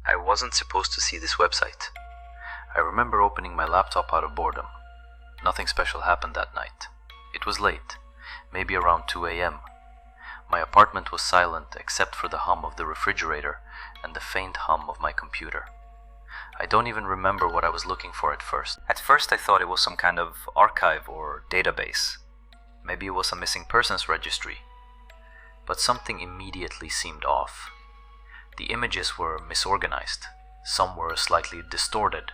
I wasn't supposed to see this website. I remember opening my laptop out of boredom. Nothing special happened that night. It was late, maybe around 2 a.m. My apartment was silent except for the hum of the refrigerator and the faint hum of my computer. I don't even remember what I was looking for at first. At first I thought it was some kind of archive or database. Maybe it was a missing persons registry. But something immediately seemed off. The images were misorganized. Some were slightly distorted.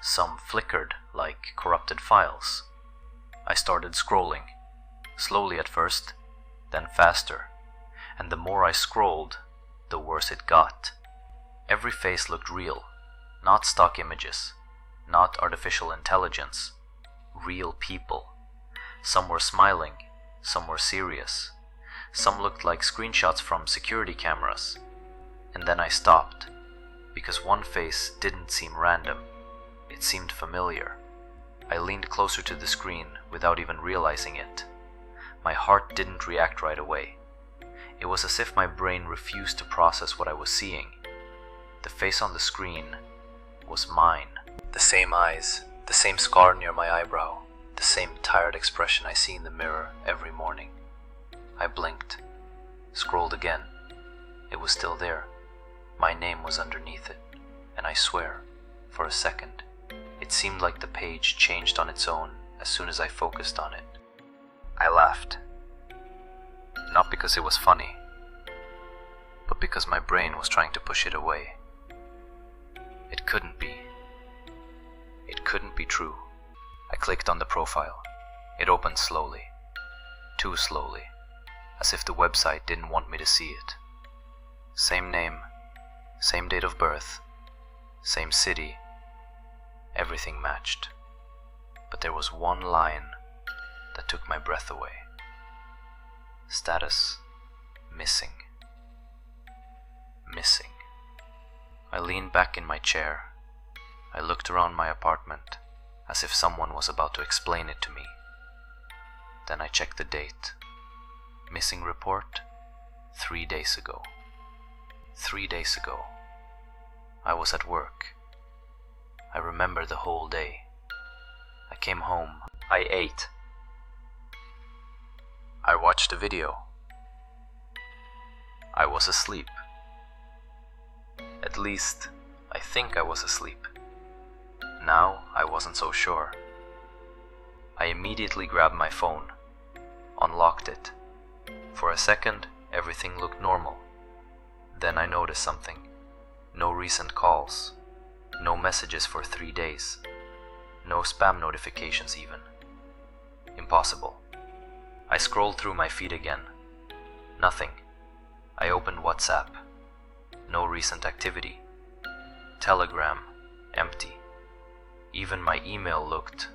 Some flickered like corrupted files. I started scrolling, slowly at first, then faster, and the more I scrolled, the worse it got. Every face looked real, not stock images, not artificial intelligence, real people. Some were smiling, some were serious, some looked like screenshots from security cameras. And then I stopped, because one face didn't seem random. It seemed familiar. I leaned closer to the screen without even realizing it. My heart didn't react right away. It was as if my brain refused to process what I was seeing. The face on the screen was mine. The same eyes, the same scar near my eyebrow, the same tired expression I see in the mirror every morning. I blinked, scrolled again. It was still there. My name was underneath it, and I swear, for a second, it seemed like the page changed on its own as soon as I focused on it. I laughed. Not because it was funny, but because my brain was trying to push it away. It couldn't be. It couldn't be true. I clicked on the profile. It opened slowly. Too slowly, as if the website didn't want me to see it. Same name, same date of birth, same city. Everything matched. But there was one line that took my breath away. Status: missing. Missing. I leaned back in my chair. I looked around my apartment as if someone was about to explain it to me. Then I checked the date. Missing report, 3 days ago. 3 days ago. I was at work. I remember the whole day. I came home. I ate. I watched a video. I was asleep. At least, I think I was asleep. Now, I wasn't so sure. I immediately grabbed my phone, unlocked it. For a second, everything looked normal. Then I noticed something. No recent calls. No messages for 3 days. No spam notifications even. Impossible. I scrolled through my feed again. Nothing. I opened WhatsApp. No recent activity. Telegram. Empty. Even my email looked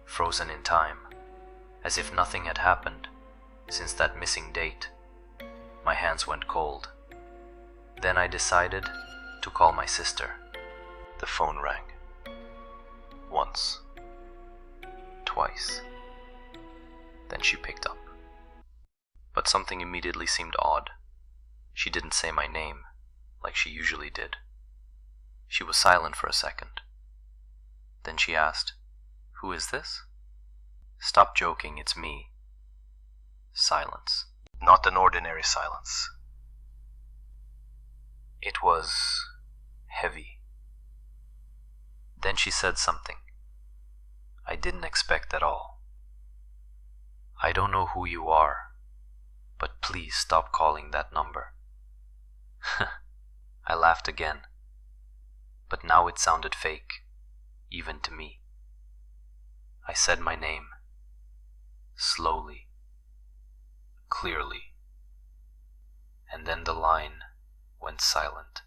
frozen in time, as if nothing had happened since that missing date. My hands went cold. Then I decided to call my sister. The phone rang. Once. Twice. Then she picked up. But something immediately seemed odd. She didn't say my name, like she usually did. She was silent for a second. Then she asked, "Who is this?" "Stop joking, it's me." Silence. Not an ordinary silence. It was heavy. Then she said something I didn't expect at all. "I don't know who you are, but please stop calling that number." I laughed again, but now it sounded fake, even to me. I said my name, slowly, clearly, and then the line went silent.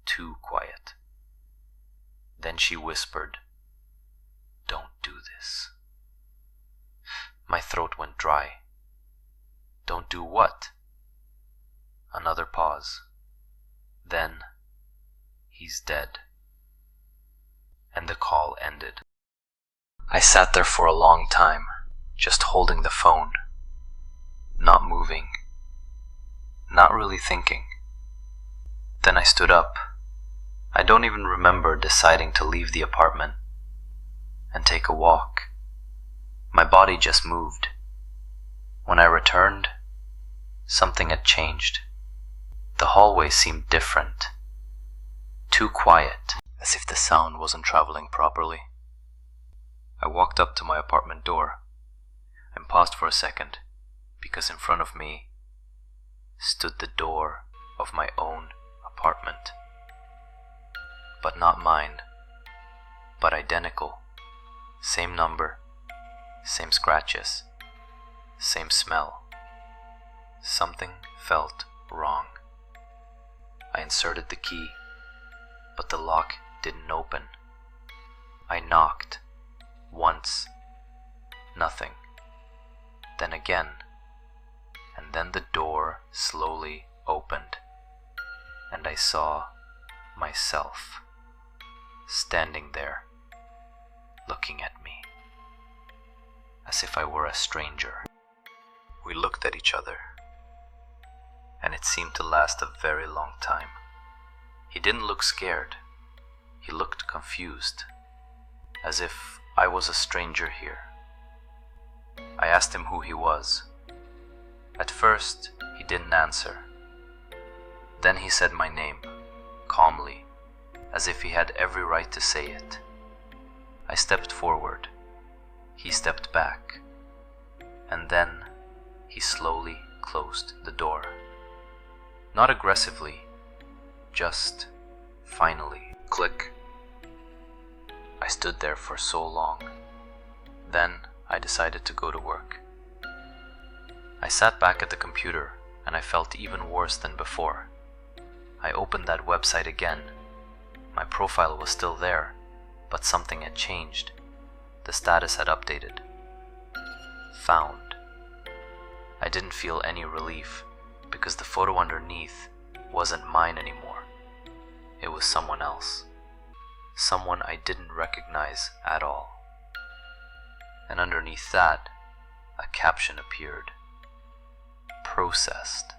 Too quiet. Then she whispered, "Don't do this." My throat went dry. "Don't do what?" Another pause. Then, "He's dead." And the call ended. I sat there for a long time, just holding the phone, not moving, not really thinking. Then I stood up I don't even remember deciding to leave the apartment and take a walk. My body just moved. When I returned, something had changed. The hallway seemed different, too quiet, as if the sound wasn't traveling properly. I walked up to my apartment door and paused for a second, because in front of me stood the door of my own apartment. But not mine, but identical. Same number, same scratches, same smell. Something felt wrong. I inserted the key, but the lock didn't open. I knocked once, nothing. Then again, and then the door slowly opened, and I saw myself standing there, looking at me, as if I were a stranger. We looked at each other, and it seemed to last a very long time. He didn't look scared. He looked confused, as if I was a stranger here. I asked him who he was. At first, he didn't answer. Then he said my name, calmly, as if he had every right to say it. I stepped forward. He stepped back. And then he slowly closed the door. Not aggressively, just finally. Click. I stood there for so long. Then I decided to go to work. I sat back at the computer and I felt even worse than before. I opened that website again. My profile was still there, but something had changed. The status had updated. Found. I didn't feel any relief because the photo underneath wasn't mine anymore. It was someone else. Someone I didn't recognize at all. And underneath that, a caption appeared. Processed.